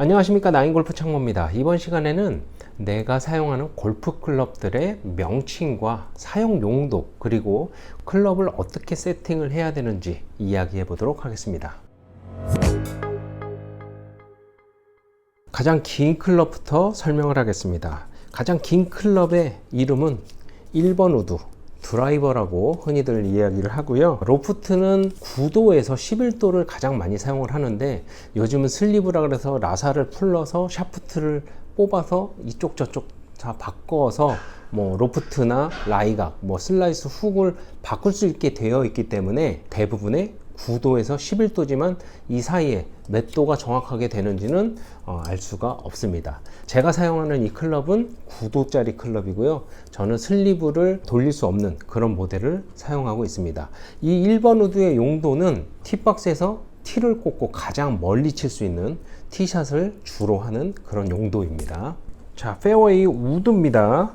안녕하십니까, 나인골프 창모입니다. 이번 시간에는 내가 사용하는 골프 클럽들의 명칭과 사용 용도, 그리고 클럽을 어떻게 세팅을 해야 되는지 이야기해 보도록 하겠습니다. 가장 긴 클럽부터 설명을 하겠습니다. 가장 긴 클럽의 이름은 1번 우드 드라이버라고 흔히들 이야기를 하고요. 로프트는 9도에서 11도를 가장 많이 사용을 하는데, 요즘은 슬리브라 그래서 라사를 풀러서 샤프트를 뽑아서 이쪽 저쪽 다 바꿔서 로프트나 라이각, 슬라이스 훅을 바꿀 수 있게 되어 있기 때문에 대부분의 9도에서 11도지만 이 사이에 몇 도가 정확하게 되는지는 알 수가 없습니다. 제가 사용하는 이 클럽은 9도짜리 클럽이고요. 저는 슬리브를 돌릴 수 없는 그런 모델을 사용하고 있습니다. 이 1번 우드의 용도는 티박스에서 티를 꽂고 가장 멀리 칠 수 있는 티샷을 주로 하는 그런 용도입니다. 자, 페어웨이 우드입니다.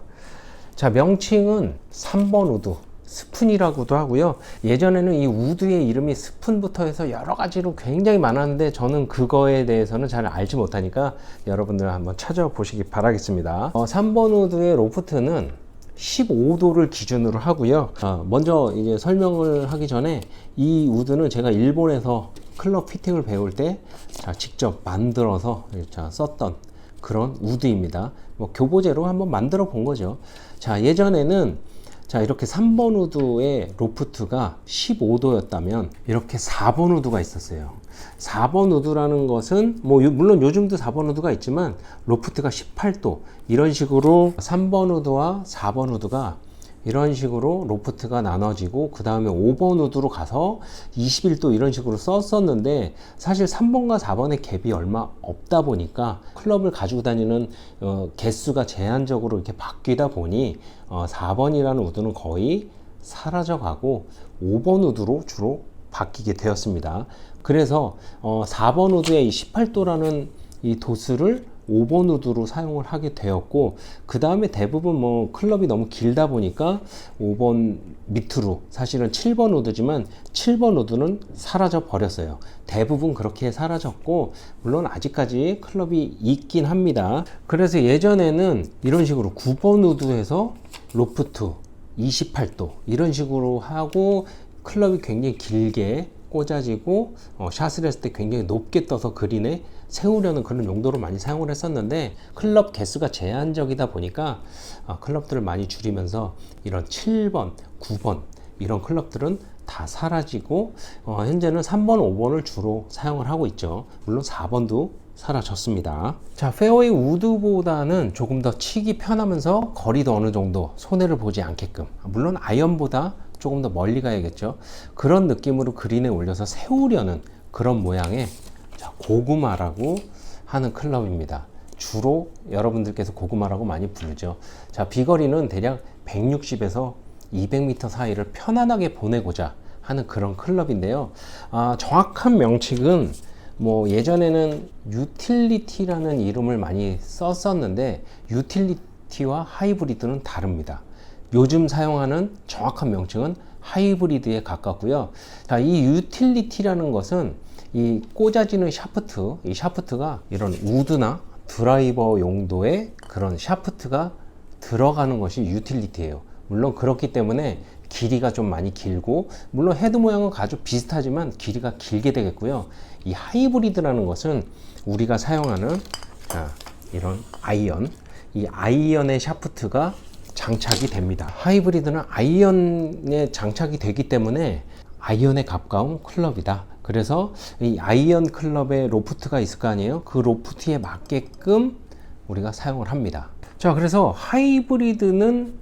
자, 명칭은 3번 우드 스푼이라고도 하고요. 예전에는 이 우드의 이름이 스푼부터 해서 여러 가지로 굉장히 많았는데, 저는 그거에 대해서는 잘 알지 못하니까 여러분들 한번 찾아보시기 바라겠습니다. 3번 우드의 로프트는 15도를 기준으로 하고요. 먼저 이제 설명을 하기 전에, 이 우드는 제가 일본에서 클럽 피팅을 배울 때 직접 만들어서 썼던 그런 우드입니다. 교보제로 한번 만들어 본 거죠. 자, 예전에는 이렇게 3번 우드의 로프트가 15도였다면 이렇게 4번 우드가 있었어요. 4번 우드라는 것은 물론 요즘도 4번 우드가 있지만 로프트가 18도, 이런 식으로 3번 우드와 4번 우드가 이런 식으로 로프트가 나눠지고, 그 다음에 5번 우드로 가서 21도 이런 식으로 썼었는데, 사실 3번과 4번의 갭이 얼마 없다 보니까 클럽을 가지고 다니는 개수가 제한적으로 이렇게 바뀌다 보니 4번이라는 우드는 거의 사라져 가고 5번 우드로 주로 바뀌게 되었습니다. 그래서 4번 우드의 이 18도라는 이 도수를 5번 우드로 사용을 하게 되었고, 그 다음에 대부분 클럽이 너무 길다 보니까 5번 밑으로, 사실은 7번 우드지만 7번 우드는 사라져 버렸어요. 대부분 그렇게 사라졌고, 물론 아직까지 클럽이 있긴 합니다. 그래서 예전에는 이런 식으로 9번 우드에서 로프트 28도 이런 식으로 하고, 클럽이 굉장히 길게 꽂아지고 샷을 했을 때 굉장히 높게 떠서 그린에 세우려는 그런 용도로 많이 사용을 했었는데, 클럽 개수가 제한적이다 보니까 클럽들을 많이 줄이면서 이런 7번, 9번 이런 클럽들은 다 사라지고, 현재는 3번, 5번을 주로 사용을 하고 있죠. 물론 4번도 사라졌습니다. 자, 페어웨이 우드보다는 조금 더 치기 편하면서 거리도 어느 정도 손해를 보지 않게끔, 물론 아이언보다 조금 더 멀리 가야겠죠. 그런 느낌으로 그린에 올려서 세우려는 그런 모양의 고구마라고 하는 클럽입니다. 주로 여러분들께서 고구마라고 많이 부르죠. 자, 비거리는 대략 160에서 200m 사이를 편안하게 보내고자 하는 그런 클럽인데요. 정확한 명칭은 예전에는 유틸리티라는 이름을 많이 썼었는데, 유틸리티와 하이브리드는 다릅니다. 요즘 사용하는 정확한 명칭은 하이브리드에 가깝고요. 자, 이 유틸리티라는 것은 이 꽂아지는 샤프트, 이 샤프트가 이런 우드나 드라이버 용도의 그런 샤프트가 들어가는 것이 유틸리티예요. 물론 그렇기 때문에 길이가 좀 많이 길고, 물론 헤드 모양은 아주 비슷하지만 길이가 길게 되겠고요. 이 하이브리드라는 것은 우리가 사용하는 이런 아이언, 이 아이언의 샤프트가 장착이 됩니다. 하이브리드는 아이언에 장착이 되기 때문에 아이언에 가까운 클럽이다. 그래서 이 아이언 클럽에 로프트가 있을 거 아니에요. 그 로프트에 맞게끔 우리가 사용을 합니다. 자, 그래서 하이브리드는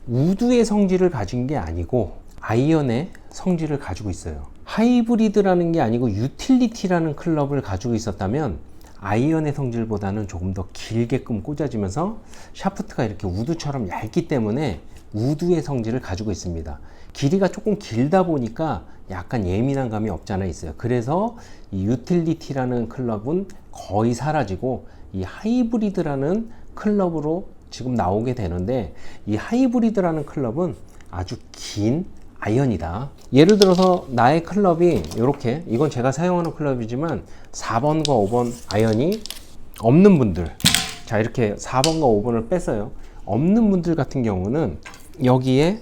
우드의 성질을 가진 게 아니고 아이언의 성질을 가지고 있어요. 하이브리드라는 게 아니고 유틸리티라는 클럽을 가지고 있었다면 아이언의 성질보다는 조금 더 길게끔 꽂아지면서 샤프트가 이렇게 우드처럼 얇기 때문에 우드의 성질을 가지고 있습니다. 길이가 조금 길다 보니까 약간 예민한 감이 없지 않아 있어요. 그래서 이 유틸리티라는 클럽은 거의 사라지고 이 하이브리드라는 클럽으로 지금 나오게 되는데, 이 하이브리드라는 클럽은 아주 긴 아이언이다. 예를 들어서 나의 클럽이 이렇게, 이건 제가 사용하는 클럽이지만 4번과 5번 아이언이 없는 분들, 자 이렇게 4번과 5번을 뺐어요. 없는 분들 같은 경우는 여기에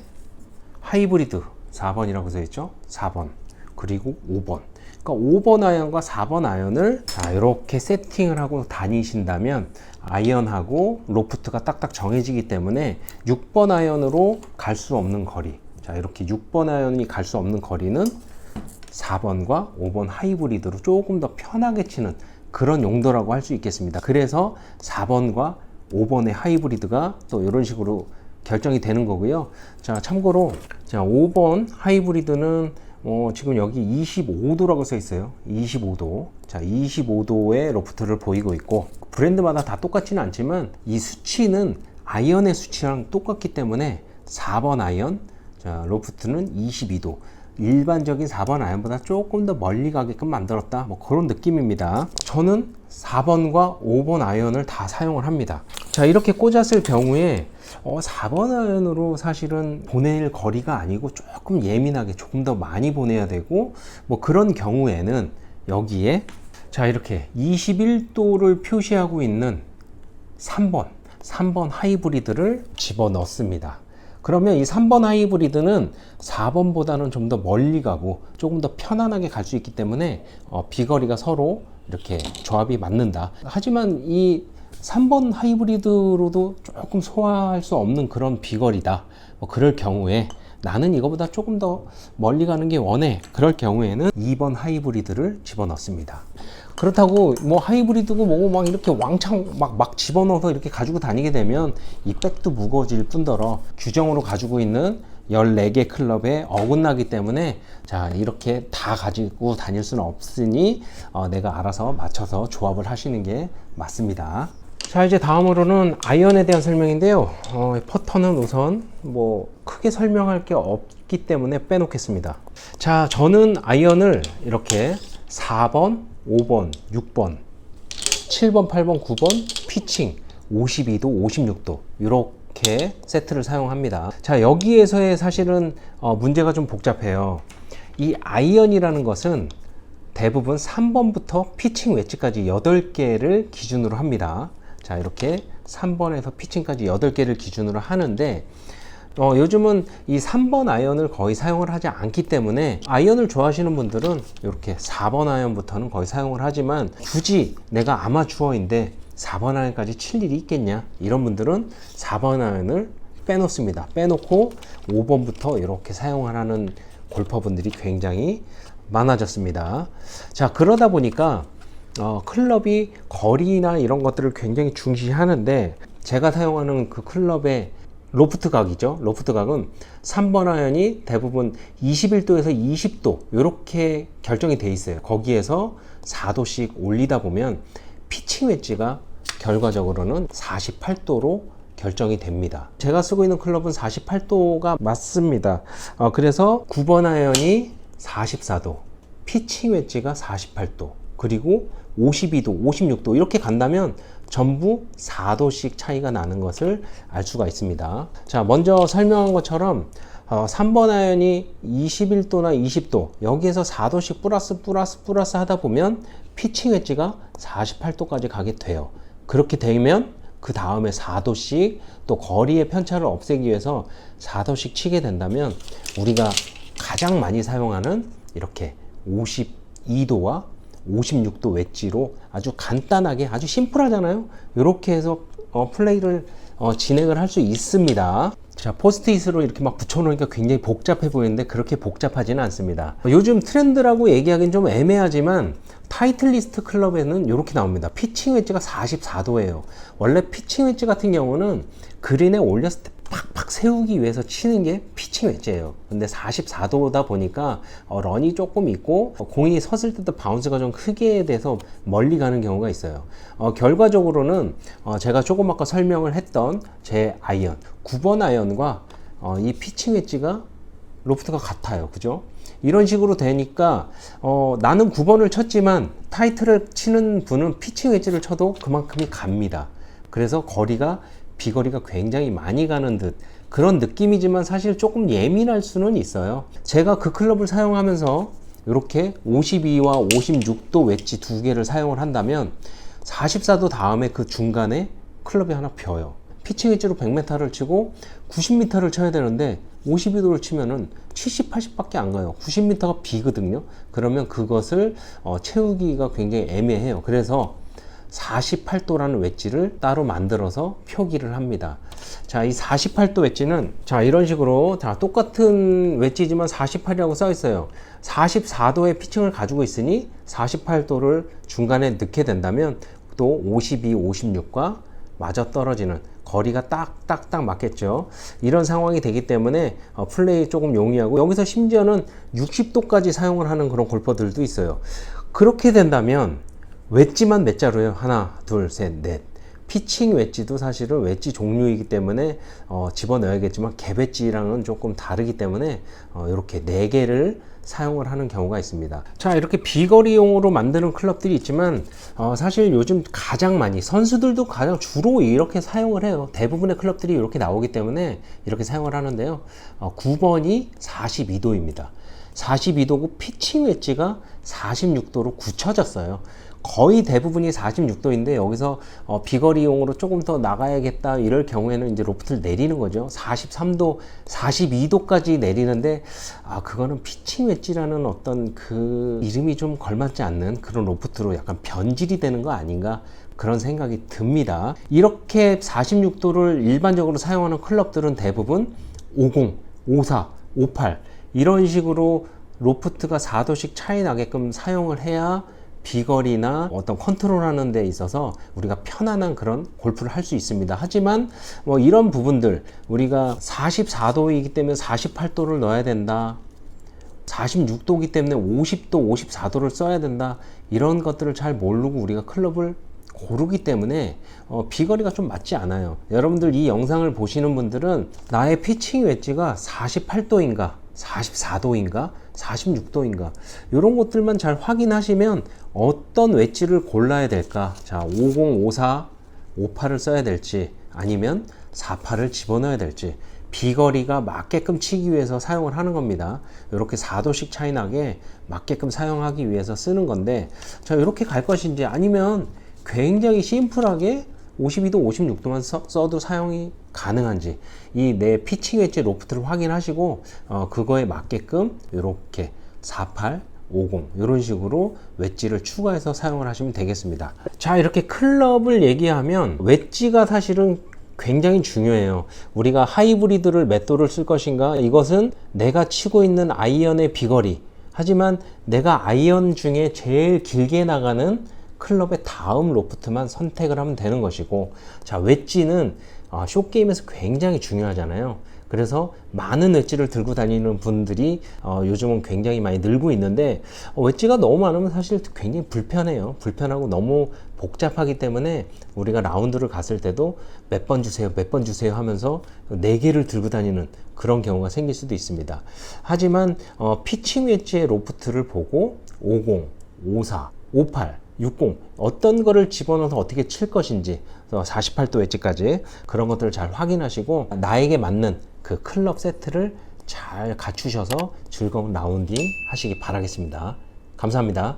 하이브리드 4번이라고 되어 있죠. 4번 그리고 5번. 그러니까 5번 아이언과 4번 아이언을 자 이렇게 세팅을 하고 다니신다면 아이언하고 로프트가 딱딱 정해지기 때문에 6번 아이언으로 갈 수 없는 거리, 자 이렇게 6번 아이언이 갈 수 없는 거리는 4번과 5번 하이브리드로 조금 더 편하게 치는 그런 용도라고 할 수 있겠습니다. 그래서 4번과 5번의 하이브리드가 또 이런 식으로 결정이 되는 거고요. 자 참고로 자 5번 하이브리드는 지금 여기 25도라고 써 있어요. 25도. 자 25도의 로프트를 보이고 있고, 브랜드마다 다 똑같지는 않지만 이 수치는 아이언의 수치랑 똑같기 때문에 4번 아이언 자 로프트는 22도, 일반적인 4번 아이언보다 조금 더 멀리 가게끔 만들었다, 뭐 그런 느낌입니다. 저는 4번과 5번 아이언을 다 사용을 합니다. 자 이렇게 꽂았을 경우에 4번 아이언으로 사실은 보낼 거리가 아니고 조금 예민하게 조금 더 많이 보내야 되고, 뭐 그런 경우에는 여기에 자 이렇게 21도를 표시하고 있는 3번 하이브리드를 집어 넣습니다. 그러면 이 3번 하이브리드는 4번보다는 좀 더 멀리 가고 조금 더 편안하게 갈 수 있기 때문에 비거리가 서로 이렇게 조합이 맞는다. 하지만 이 3번 하이브리드로도 조금 소화할 수 없는 그런 비거리다, 뭐 그럴 경우에 나는 이거보다 조금 더 멀리 가는 게 원해, 그럴 경우에는 2번 하이브리드를 집어넣습니다. 그렇다고 뭐 하이브리드고 뭐고 막 이렇게 왕창 막 집어넣어서 이렇게 가지고 다니게 되면 이 백도 무거워질 뿐더러 규정으로 가지고 있는 14개 클럽에 어긋나기 때문에 자 이렇게 다 가지고 다닐 수는 없으니 내가 알아서 맞춰서 조합을 하시는 게 맞습니다. 자 이제 다음으로는 아이언에 대한 설명인데요. 퍼터는 우선 뭐 크게 설명할 게 없기 때문에 빼놓겠습니다. 자 저는 아이언을 이렇게 4번, 5번, 6번, 7번, 8번, 9번 피칭 52도, 56도 이렇게 세트를 사용합니다. 자 여기에서의 사실은 문제가 좀 복잡해요. 이 아이언이라는 것은 대부분 3번부터 피칭 웨지까지 8개를 기준으로 합니다. 자 이렇게 3번에서 피칭까지 8개를 기준으로 하는데 요즘은 이 3번 아이언을 거의 사용을 하지 않기 때문에 아이언을 좋아하시는 분들은 이렇게 4번 아이언부터는 거의 사용을 하지만 굳이 내가 아마추어인데 4번 아이언까지 칠 일이 있겠냐, 이런 분들은 4번 아이언을 빼놓습니다. 빼놓고 5번부터 이렇게 사용을 하는 골퍼분들이 굉장히 많아졌습니다. 자 그러다 보니까 클럽이 거리나 이런 것들을 굉장히 중시하는데, 제가 사용하는 그 클럽의 로프트 각이죠. 로프트 각은 3번 아이언이 대부분 21도에서 20도 이렇게 결정이 돼 있어요. 거기에서 4도씩 올리다 보면 피칭 웨지가 결과적으로는 48도로 결정이 됩니다. 제가 쓰고 있는 클럽은 48도가 맞습니다. 그래서 9번 아이언이 44도, 피칭 웨지가 48도, 그리고 52도, 56도 이렇게 간다면 전부 4도씩 차이가 나는 것을 알 수가 있습니다. 자, 먼저 설명한 것처럼 3번 아이언이 21도나 20도, 여기에서 4도씩 플러스 하다 보면 피칭 웨지가 48도까지 가게 돼요. 그렇게 되면 그 다음에 4도씩 또 거리의 편차를 없애기 위해서 4도씩 치게 된다면 우리가 가장 많이 사용하는 이렇게 52도와 56도 웨지로 아주 간단하게, 아주 심플하잖아요. 이렇게 해서 플레이를 진행을 할 수 있습니다. 자, 포스트잇으로 이렇게 막 붙여놓으니까 굉장히 복잡해 보이는데 그렇게 복잡하지는 않습니다. 요즘 트렌드라고 얘기하기는 좀 애매하지만 타이틀리스트 클럽에는 이렇게 나옵니다. 피칭 웨지가 44도예요. 원래 피칭 웨지 같은 경우는 그린에 올렸을 때 팍팍 세우기 위해서 치는 게 피칭 웨지예요. 근데 44도다 보니까 런이 조금 있고 공이 섰을 때도 바운스가 좀 크게 돼서 멀리 가는 경우가 있어요. 결과적으로는 제가 조금 아까 설명을 했던 제 아이언 9번 아이언과 이 피칭 웨지가 로프트가 같아요. 그죠? 이런 식으로 되니까 나는 9번을 쳤지만 타이틀을 치는 분은 피칭 웨지를 쳐도 그만큼이 갑니다. 그래서 비거리가 굉장히 많이 가는 듯 그런 느낌이지만 사실 조금 예민할 수는 있어요. 제가 그 클럽을 사용하면서 이렇게 52와 56도 웨지 두 개를 사용을 한다면 44도 다음에 그 중간에 클럽이 하나 벼요. 피칭 웨지로 100m를 치고 90m를 쳐야 되는데 52도를 치면은 70, 80밖에 안 가요. 90m가 비거든요. 그러면 그것을 채우기가 굉장히 애매해요. 그래서 48도라는 웨지를 따로 만들어서 표기를 합니다. 자, 이 48도 웨지는 자, 이런 식으로 자, 똑같은 웨지지만 48이라고 써 있어요. 44도의 피칭을 가지고 있으니 48도를 중간에 넣게 된다면 또 52, 56과 맞아 떨어지는 거리가 딱딱딱 맞겠죠. 이런 상황이 되기 때문에 플레이 조금 용이하고, 여기서 심지어는 60도까지 사용을 하는 그런 골퍼들도 있어요. 그렇게 된다면 웨지만 몇 자루예요? 하나, 둘, 셋, 넷. 피칭 웨지도 사실은 웨지 종류이기 때문에 집어넣어야겠지만 갭웨지랑은 조금 다르기 때문에 이렇게 4개를 사용을 하는 경우가 있습니다. 자, 이렇게 비거리용으로 만드는 클럽들이 있지만 사실 요즘 가장 많이 선수들도 가장 주로 이렇게 사용을 해요. 대부분의 클럽들이 이렇게 나오기 때문에 이렇게 사용을 하는데요. 9번이 42도입니다. 42도고 피칭 웨지가 46도로 굳혀졌어요. 거의 대부분이 46도인데 여기서 비거리용으로 조금 더 나가야겠다 이럴 경우에는 이제 로프트를 내리는 거죠. 43도, 42도까지 내리는데 그거는 피칭 웨지라는 어떤 그 이름이 좀 걸맞지 않는 그런 로프트로 약간 변질이 되는 거 아닌가, 그런 생각이 듭니다. 이렇게 46도를 일반적으로 사용하는 클럽들은 대부분 50, 54, 58 이런 식으로 로프트가 4도씩 차이 나게끔 사용을 해야 비거리나 어떤 컨트롤 하는 데 있어서 우리가 편안한 그런 골프를 할 수 있습니다. 하지만 이런 부분들, 우리가 44도이기 때문에 48도를 넣어야 된다, 46도이기 때문에 50도, 54도를 써야 된다, 이런 것들을 잘 모르고 우리가 클럽을 고르기 때문에 비거리가 좀 맞지 않아요. 여러분들 이 영상을 보시는 분들은 나의 피칭 웨지가 48도인가 44도인가 46도인가 이런 것들만 잘 확인하시면 어떤 웨지를 골라야 될까, 자 50, 54, 58을 써야 될지 아니면 48을 집어넣어야 될지, 비거리가 맞게끔 치기 위해서 사용을 하는 겁니다. 이렇게 4도씩 차이 나게 맞게끔 사용하기 위해서 쓰는 건데, 자 이렇게 갈 것인지 아니면 굉장히 심플하게 52도, 56도만 써도 사용이 가능한지, 이 내 피칭 웨지 로프트를 확인하시고 그거에 맞게끔 이렇게 48, 50 이런 식으로 웨지를 추가해서 사용을 하시면 되겠습니다. 자, 이렇게 클럽을 얘기하면 웨지가 사실은 굉장히 중요해요. 우리가 하이브리드를 몇 도를 쓸 것인가, 이것은 내가 치고 있는 아이언의 비거리, 하지만 내가 아이언 중에 제일 길게 나가는 클럽의 다음 로프트만 선택을 하면 되는 것이고, 자 웨지는 숏게임에서 굉장히 중요하잖아요. 그래서 많은 웨지를 들고 다니는 분들이 요즘은 굉장히 많이 늘고 있는데, 웨지가 너무 많으면 사실 굉장히 불편해요. 불편하고 너무 복잡하기 때문에 우리가 라운드를 갔을 때도 몇 번 주세요, 몇 번 주세요 하면서 4개를 들고 다니는 그런 경우가 생길 수도 있습니다. 하지만 피칭 웨지의 로프트를 보고 50, 54, 58, 60 어떤 거를 집어넣어서 어떻게 칠 것인지, 48도 웨지까지 그런 것들을 잘 확인하시고 나에게 맞는 그 클럽 세트를 잘 갖추셔서 즐거운 라운딩 하시기 바라겠습니다. 감사합니다.